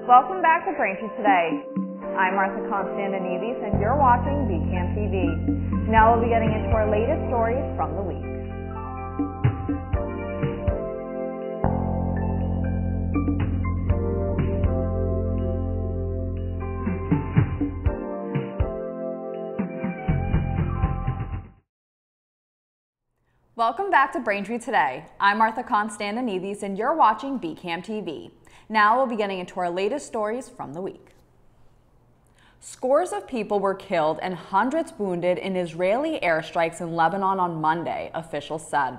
Welcome back to Braintree Today. I'm Martha Konstandinidis and you're watching BCAM TV. Now we'll be getting into our latest stories from the week. Welcome back to Braintree Today. I'm Martha Konstandinidis and you're watching BCAM TV. Now we'll be getting into our latest stories from the week. Scores of people were killed and hundreds wounded in Israeli airstrikes in Lebanon on Monday, officials said.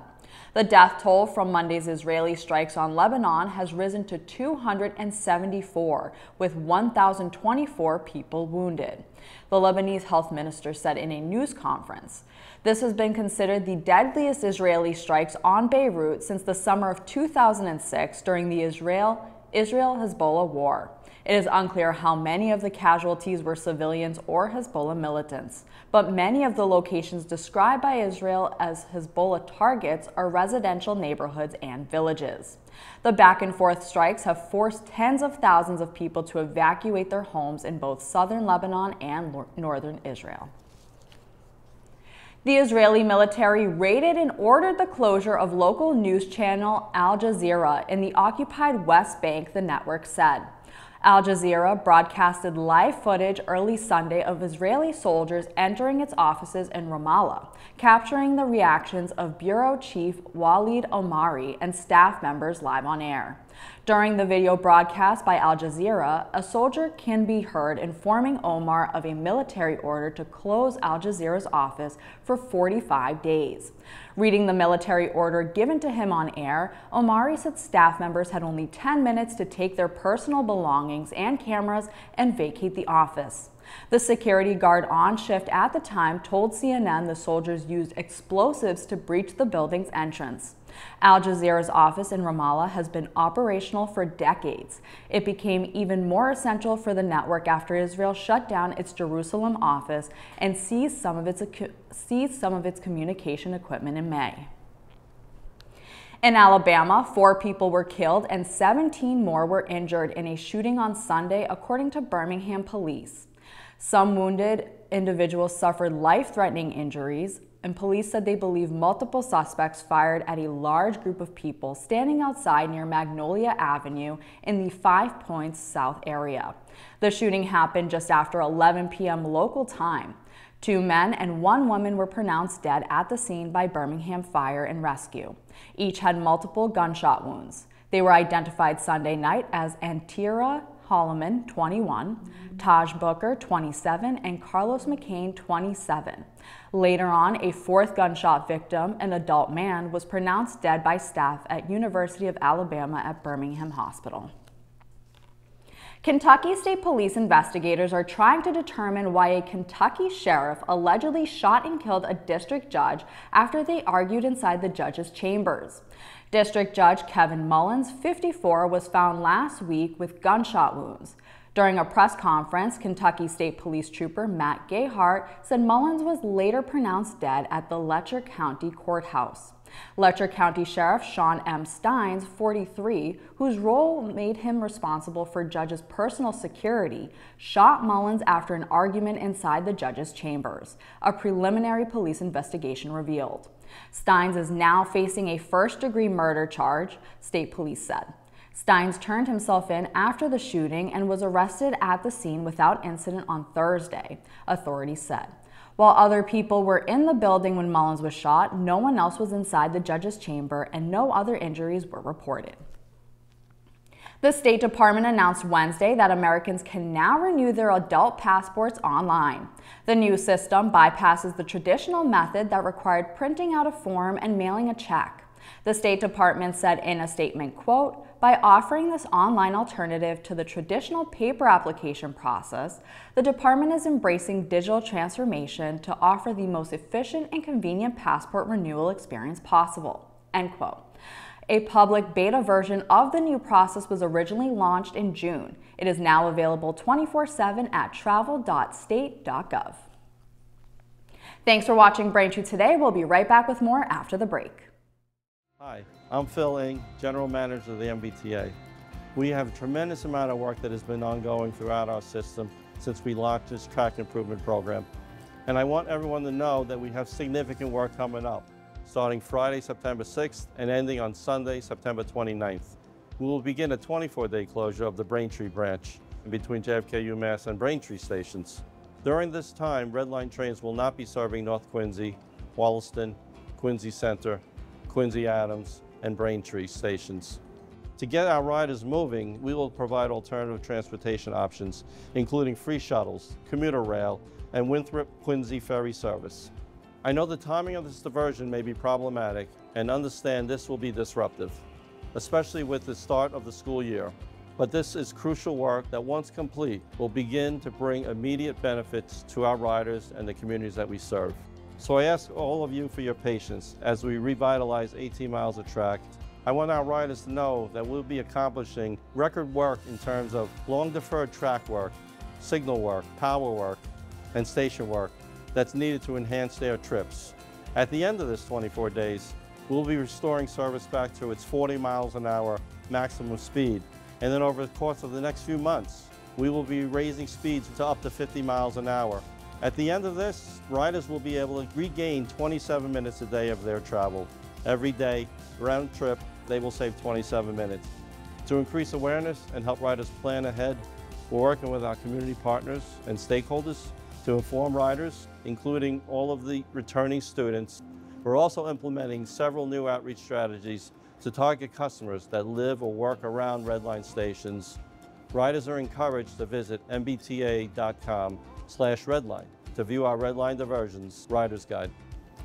The death toll from Monday's Israeli strikes on Lebanon has risen to 274, with 1,024 people wounded, the Lebanese health minister said in a news conference. This has been considered the deadliest Israeli strikes on Beirut since the summer of 2006 during the Israel-Hezbollah war. It is unclear how many of the casualties were civilians or Hezbollah militants, but many of the locations described by Israel as Hezbollah targets are residential neighborhoods and villages. The back-and-forth strikes have forced tens of thousands of people to evacuate their homes in both southern Lebanon and northern Israel. The Israeli military raided and ordered the closure of local news channel Al Jazeera in the occupied West Bank, the network said. Al Jazeera broadcasted live footage early Sunday of Israeli soldiers entering its offices in Ramallah, capturing the reactions of Bureau Chief Walid Omari and staff members live on air. During the video broadcast by Al Jazeera, a soldier can be heard informing Omar of a military order to close Al Jazeera's office for 45 days. Reading the military order given to him on air, Omari said staff members had only 10 minutes to take their personal belongings and cameras and vacate the office. The security guard on shift at the time told CNN the soldiers used explosives to breach the building's entrance. Al Jazeera's office in Ramallah has been operational for decades. It became even more essential for the network after Israel shut down its Jerusalem office and seized some of its communication equipment in May. In Alabama, 4 people were killed and 17 more were injured in a shooting on Sunday, according to Birmingham police. Some wounded individuals suffered life-threatening injuries, and police said they believe multiple suspects fired at a large group of people standing outside near Magnolia Avenue in the 5 Points South area. The shooting happened just after 11 p.m. local time. 2 men and 1 woman were pronounced dead at the scene by Birmingham Fire and Rescue. Each had multiple gunshot wounds. They were identified Sunday night as Antira Holloman, 21, Taj Booker, 27, and Carlos McCain, 27. Later on, a 4th gunshot victim, an adult man, was pronounced dead by staff at University of Alabama at Birmingham Hospital. Kentucky State Police investigators are trying to determine why a Kentucky sheriff allegedly shot and killed a district judge after they argued inside the judge's chambers. District Judge Kevin Mullins, 54, was found last week with gunshot wounds. During a press conference, Kentucky State Police Trooper Matt Gayhart said Mullins was later pronounced dead at the Letcher County Courthouse. Letcher County Sheriff Sean M. Steins, 43, whose role made him responsible for judge's personal security, shot Mullins after an argument inside the judge's chambers, a preliminary police investigation revealed. Steins is now facing a first-degree murder charge, state police said. Steins turned himself in after the shooting and was arrested at the scene without incident on Thursday, authorities said. While other people were in the building when Mullins was shot, no one else was inside the judge's chamber and no other injuries were reported. The State Department announced Wednesday that Americans can now renew their adult passports online. The new system bypasses the traditional method that required printing out a form and mailing a check. The State Department said in a statement, quote, "By offering this online alternative to the traditional paper application process, the department is embracing digital transformation to offer the most efficient and convenient passport renewal experience possible," end quote. A public beta version of the new process was originally launched in June. It is now available 24/7 at travel.state.gov. Thanks for watching Braintree Today. We'll be right back with more after the break. Hi, I'm Phil Ng, General Manager of the MBTA. We have a tremendous amount of work that has been ongoing throughout our system since we launched this track improvement program. And I want everyone to know that we have significant work coming up, starting Friday, September 6th and ending on Sunday, September 29th. We will begin a 24-day closure of the Braintree branch between JFK UMass and Braintree stations. During this time, Red Line trains will not be serving North Quincy, Wollaston, Quincy Center, Quincy Adams, and Braintree stations. To get our riders moving, we will provide alternative transportation options, including free shuttles, commuter rail, and Winthrop-Quincy ferry service. I know the timing of this diversion may be problematic and understand this will be disruptive, especially with the start of the school year. But this is crucial work that, once complete, will begin to bring immediate benefits to our riders and the communities that we serve. So I ask all of you for your patience as we revitalize 18 miles of track. I want our riders to know that we'll be accomplishing record work in terms of long-deferred track work, signal work, power work, and station work that's needed to enhance their trips. At the end of this 24 days, we'll be restoring service back to its 40 miles an hour maximum speed. And then over the course of the next few months, we will be raising speeds to up to 50 miles an hour. At the end of this, riders will be able to regain 27 minutes a day of their travel. Every day, round trip, they will save 27 minutes. To increase awareness and help riders plan ahead, we're working with our community partners and stakeholders to inform riders, including all of the returning students. We're also implementing several new outreach strategies to target customers that live or work around Red Line stations. Riders are encouraged to visit mbta.com/redline to view our Red Line Diversions Rider's Guide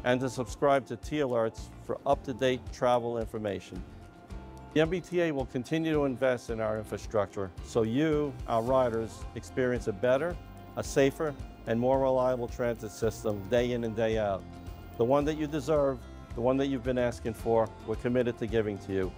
and to subscribe to T-Alerts for up-to-date travel information. The MBTA will continue to invest in our infrastructure so you, our riders, experience a better, a safer, and more reliable transit system day in and day out. The one that you deserve, the one that you've been asking for, we're committed to giving to you.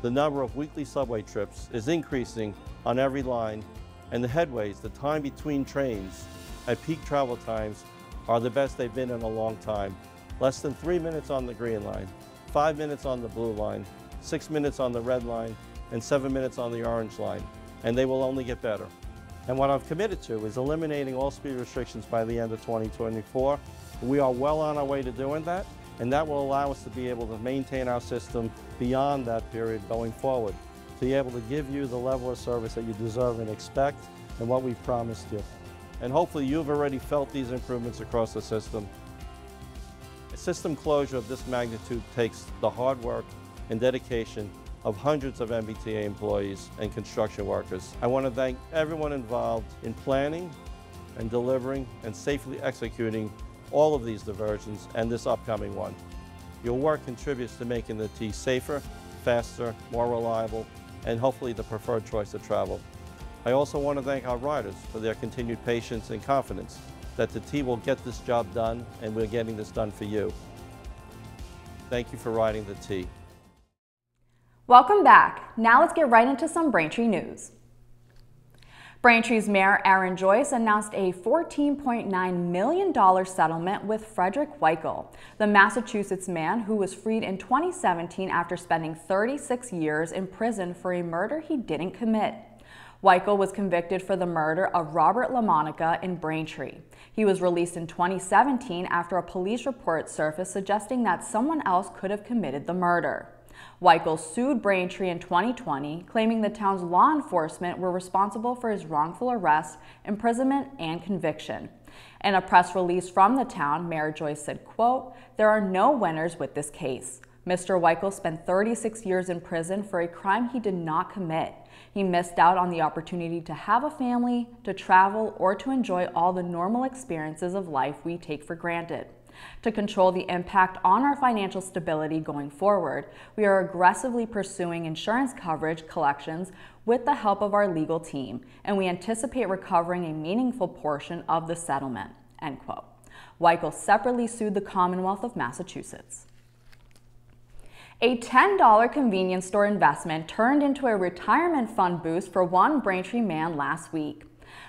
The number of weekly subway trips is increasing on every line, and the headways, the time between trains at peak travel times, are the best they've been in a long time. Less than 3 minutes on the green line, 5 minutes on the blue line, 6 minutes on the red line, and 7 minutes on the orange line, and they will only get better. And what I've committed to is eliminating all speed restrictions by the end of 2024. We are well on our way to doing that, and that will allow us to be able to maintain our system beyond that period going forward, to be able to give you the level of service that you deserve and expect and what we've promised you. And hopefully you've already felt these improvements across the system. A system closure of this magnitude takes the hard work and dedication of hundreds of MBTA employees and construction workers. I want to thank everyone involved in planning and delivering and safely executing all of these diversions and this upcoming one. Your work contributes to making the T safer, faster, more reliable, and hopefully the preferred choice of travel. I also want to thank our riders for their continued patience and confidence that the T will get this job done, and we're getting this done for you. Thank you for riding the T. Welcome back. Now let's get right into some Braintree news. Braintree's Mayor Aaron Joyce announced a $14.9 million settlement with Frederick Weichel, the Massachusetts man who was freed in 2017 after spending 36 years in prison for a murder he didn't commit. Weichel was convicted for the murder of Robert LaMonica in Braintree. He was released in 2017 after a police report surfaced suggesting that someone else could have committed the murder. Weichel sued Braintree in 2020, claiming the town's law enforcement were responsible for his wrongful arrest, imprisonment, and conviction. In a press release from the town, Mayor Joyce said, quote, "There are no winners with this case. Mr. Weichel spent 36 years in prison for a crime he did not commit. He missed out on the opportunity to have a family, to travel, or to enjoy all the normal experiences of life we take for granted. To control the impact on our financial stability going forward, we are aggressively pursuing insurance coverage collections with the help of our legal team, and we anticipate recovering a meaningful portion of the settlement." End quote. Weichel separately sued the Commonwealth of Massachusetts. A $10 convenience store investment turned into a retirement fund boost for one Braintree man last week.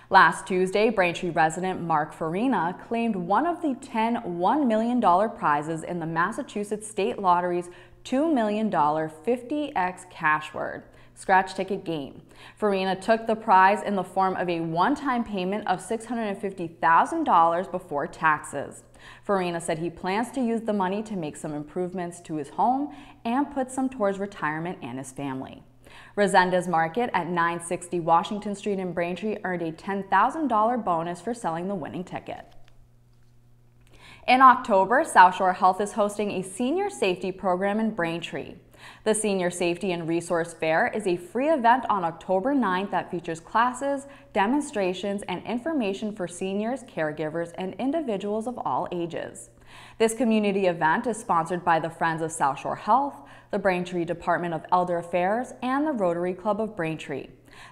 Last Tuesday, Braintree resident Mark Farina claimed one of the 10 $1 million prizes in the Massachusetts State Lottery's $2 million 50X cash word, scratch ticket game. Farina took the prize in the form of a one-time payment of $650,000 before taxes. Farina said he plans to use the money to make some improvements to his home and put some towards retirement and his family. Resendez Market at 960 Washington Street in Braintree earned a $10,000 bonus for selling the winning ticket. In October, South Shore Health is hosting a senior safety program in Braintree. The Senior Safety and Resource Fair is a free event on October 9th that features classes, demonstrations, and information for seniors, caregivers, and individuals of all ages. This community event is sponsored by the Friends of South Shore Health, the Braintree Department of Elder Affairs, and the Rotary Club of Braintree.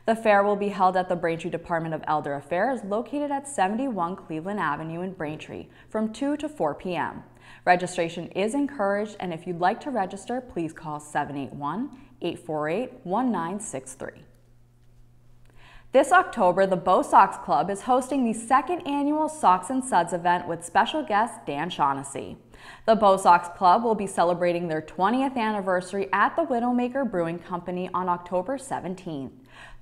The fair will be held at the Braintree Department of Elder Affairs, located at 71 Cleveland Avenue in Braintree, from 2 to 4 p.m. Registration is encouraged, and if you'd like to register, please call 781-848-1963. This October, the Bo Sox Club is hosting the second annual Sox and Suds event with special guest Dan Shaughnessy. The Bo Sox Club will be celebrating their 20th anniversary at the Widowmaker Brewing Company on October 17th.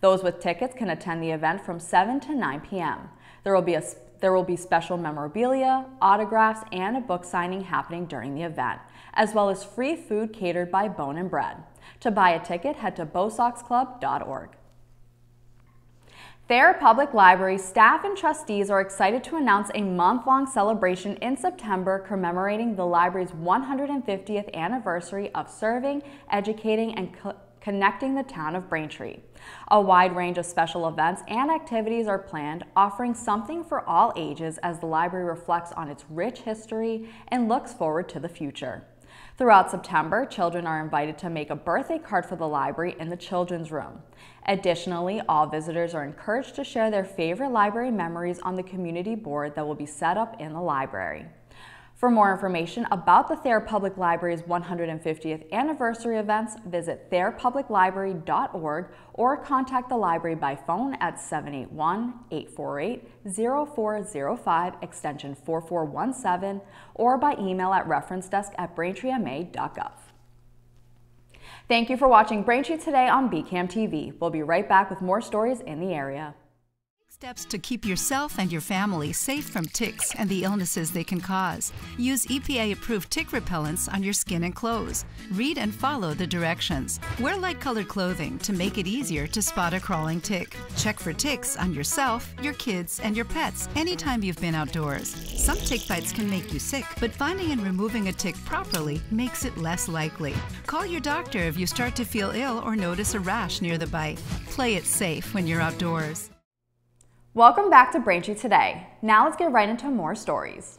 Those with tickets can attend the event from 7 to 9 p.m. There will be special memorabilia, autographs, and a book signing happening during the event, as well as free food catered by Bone and Bread. To buy a ticket, head to bosoxclub.org. Thayer Public Library staff and trustees are excited to announce a month-long celebration in September commemorating the library's 150th anniversary of serving, educating, and connecting the town of Braintree. A wide range of special events and activities are planned, offering something for all ages as the library reflects on its rich history and looks forward to the future. Throughout September, children are invited to make a birthday card for the library in the children's room. Additionally, all visitors are encouraged to share their favorite library memories on the community board that will be set up in the library. For more information about the Thayer Public Library's 150th anniversary events, visit thayerpubliclibrary.org or contact the library by phone at 781-848-0405 extension 4417 or by email at referencedesk@braintreema.gov. Thank you for watching Braintree Today on BCAM TV. We'll be right back with more stories in the area. Steps to keep yourself and your family safe from ticks and the illnesses they can cause. Use EPA-approved tick repellents on your skin and clothes. Read and follow the directions. Wear light-colored clothing to make it easier to spot a crawling tick. Check for ticks on yourself, your kids, and your pets anytime you've been outdoors. Some tick bites can make you sick, but finding and removing a tick properly makes it less likely. Call your doctor if you start to feel ill or notice a rash near the bite. Play it safe when you're outdoors. Welcome back to Braintree Today. Now let's get right into more stories.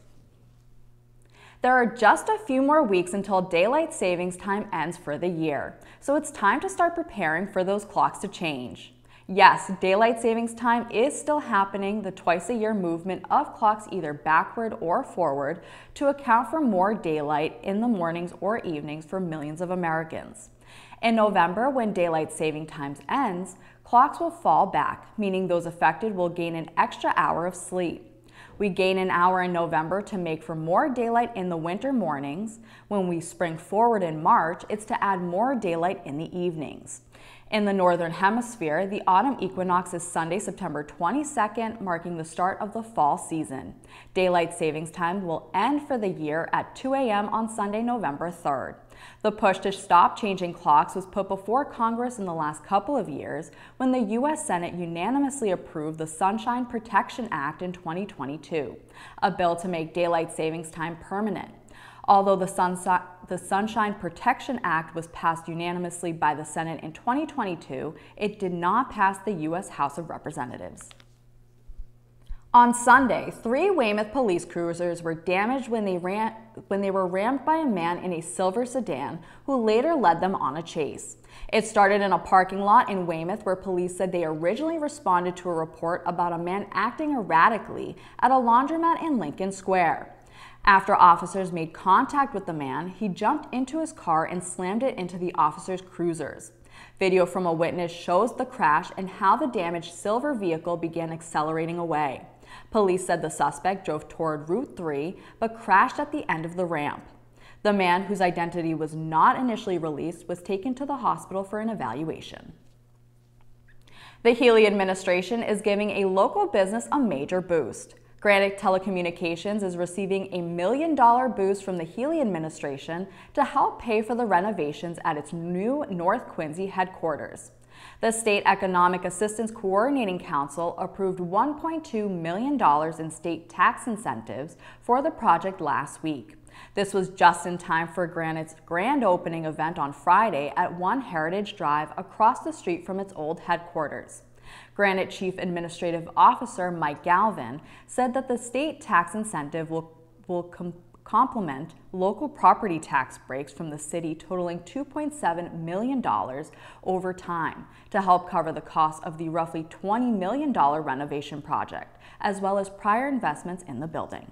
There are just a few more weeks until daylight savings time ends for the year, so it's time to start preparing for those clocks to change. Yes, daylight savings time is still happening, the twice-a-year movement of clocks either backward or forward to account for more daylight in the mornings or evenings for millions of Americans. In November, when daylight saving time ends, clocks will fall back, meaning those affected will gain an extra hour of sleep. We gain an hour in November to make for more daylight in the winter mornings. When we spring forward in March, it's to add more daylight in the evenings. In the Northern Hemisphere, the autumn equinox is Sunday, September 22nd, marking the start of the fall season. Daylight savings time will end for the year at 2 a.m. on Sunday, November 3rd. The push to stop changing clocks was put before Congress in the last couple of years when the U.S. Senate unanimously approved the Sunshine Protection Act in 2022, a bill to make daylight savings time permanent. Although the Sunshine Protection Act was passed unanimously by the Senate in 2022, it did not pass the U.S. House of Representatives. On Sunday, 3 Weymouth police cruisers were damaged when they were rammed by a man in a silver sedan who later led them on a chase. It started in a parking lot in Weymouth where police said they originally responded to a report about a man acting erratically at a laundromat in Lincoln Square. After officers made contact with the man, he jumped into his car and slammed it into the officers' cruisers. Video from a witness shows the crash and how the damaged silver vehicle began accelerating away. Police said the suspect drove toward Route 3 but crashed at the end of the ramp. The man, whose identity was not initially released, was taken to the hospital for an evaluation. The Healy administration is giving a local business a major boost. Granite Telecommunications is receiving a $1 million boost from the Healy administration to help pay for the renovations at its new North Quincy headquarters. The State Economic Assistance Coordinating Council approved $1.2 million in state tax incentives for the project last week. This was just in time for Granite's grand opening event on Friday at 1 Heritage Drive across the street from its old headquarters. Granite Chief Administrative Officer Mike Galvin said that the state tax incentive will complement local property tax breaks from the city totaling $2.7 million over time to help cover the cost of the roughly $20 million renovation project, as well as prior investments in the building.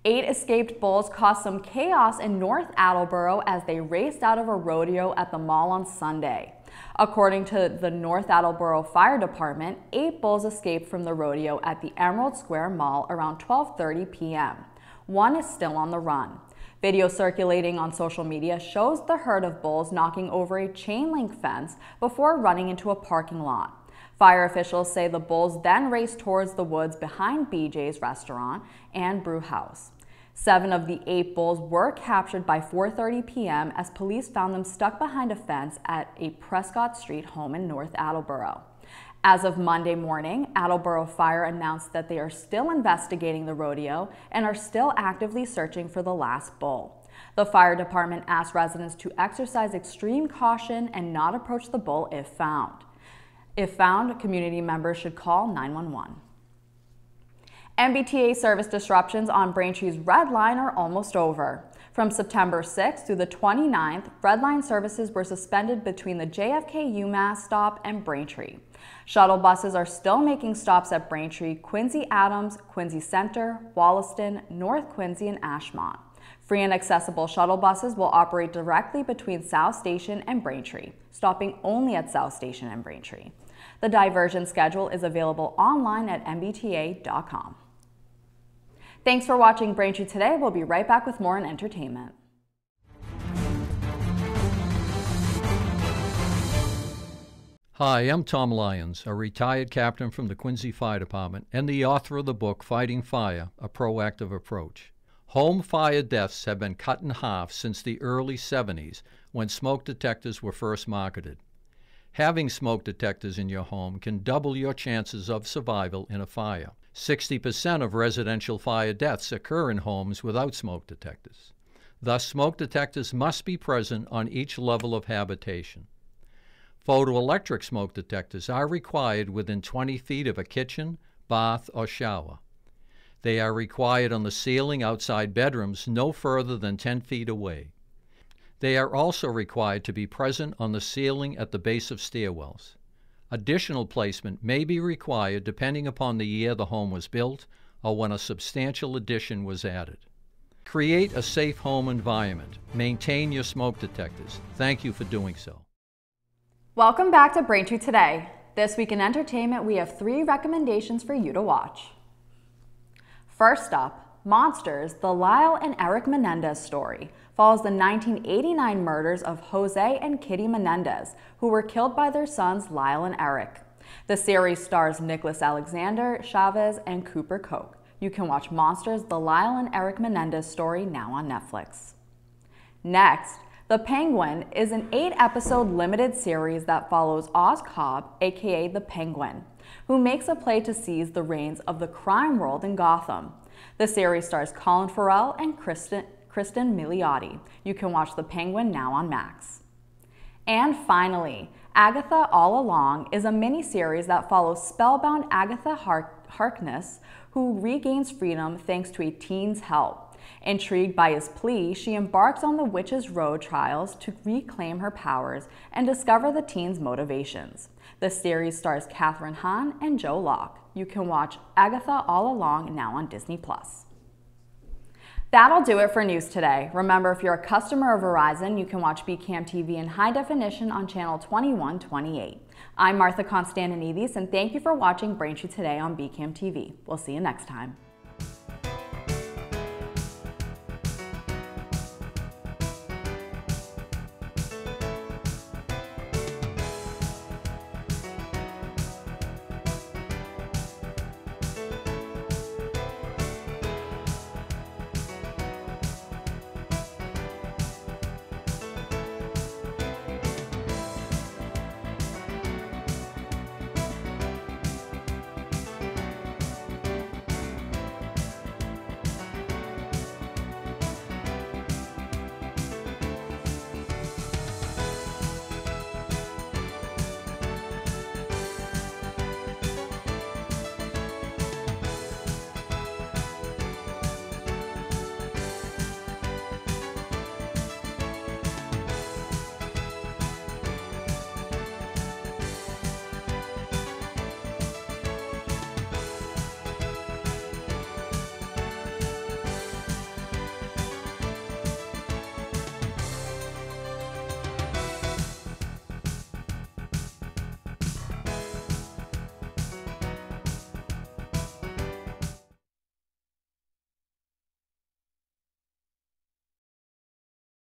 8 escaped bulls caused some chaos in North Attleboro as they raced out of a rodeo at the mall on Sunday. According to the North Attleboro Fire Department, 8 bulls escaped from the rodeo at the Emerald Square Mall around 12:30 p.m. One is still on the run. Video circulating on social media shows the herd of bulls knocking over a chain-link fence before running into a parking lot. Fire officials say the bulls then raced towards the woods behind BJ's restaurant and brew house. 7 of the 8 bulls were captured by 4:30 p.m. as police found them stuck behind a fence at a Prescott Street home in North Attleboro. As of Monday morning, Attleboro Fire announced that they are still investigating the rodeo and are still actively searching for the last bull. The fire department asked residents to exercise extreme caution and not approach the bull if found. If found, community members should call 911. MBTA service disruptions on Braintree's Red Line are almost over. From September 6th through the 29th, Red Line services were suspended between the JFK UMass stop and Braintree. Shuttle buses are still making stops at Braintree, Quincy Adams, Quincy Center, Wollaston, North Quincy, and Ashmont. Free and accessible shuttle buses will operate directly between South Station and Braintree, stopping only at South Station and Braintree. The diversion schedule is available online at mbta.com. Thanks for watching Braintree Today. We'll be right back with more on entertainment. Hi, I'm Tom Lyons, a retired captain from the Quincy Fire Department and the author of the book Fighting Fire, A Proactive Approach. Home fire deaths have been cut in half since the early 70s when smoke detectors were first marketed. Having smoke detectors in your home can double your chances of survival in a fire. 60% of residential fire deaths occur in homes without smoke detectors. Thus, smoke detectors must be present on each level of habitation. Photoelectric smoke detectors are required within 20 feet of a kitchen, bath, or shower. They are required on the ceiling outside bedrooms no further than 10 feet away. They are also required to be present on the ceiling at the base of stairwells. Additional placement may be required depending upon the year the home was built or when a substantial addition was added. Create a safe home environment. Maintain your smoke detectors. Thank you for doing so. Welcome back to Braintree Today. This week in entertainment, we have 3 recommendations for you to watch. First up, Monsters, the Lyle and Eric Menendez story, follows the 1989 murders of Jose and Kitty Menendez, who were killed by their sons Lyle and Eric. The series stars Nicholas Alexander, Chavez, and Cooper Koch. You can watch Monsters, the Lyle and Eric Menendez story now on Netflix. Next, The Penguin is an 8-episode limited series that follows Oz Cobb, aka the Penguin, who makes a play to seize the reins of the crime world in Gotham. The series stars Colin Farrell and Kristen Milioti. You can watch The Penguin now on Max. And finally, Agatha All Along is a mini-series that follows spellbound Agatha Harkness, who regains freedom thanks to a teen's help. Intrigued by his plea, she embarks on the Witch's Road trials to reclaim her powers and discover the teen's motivations. The series stars Katherine Hahn and Joe Locke. You can watch Agatha All Along now on Disney+. That'll do it for news today. Remember, if you're a customer of Verizon, you can watch BCAM TV in high definition on channel 2128. I'm Martha Konstandinidis, and thank you for watching Braintree Today on BCAM TV. We'll see you next time.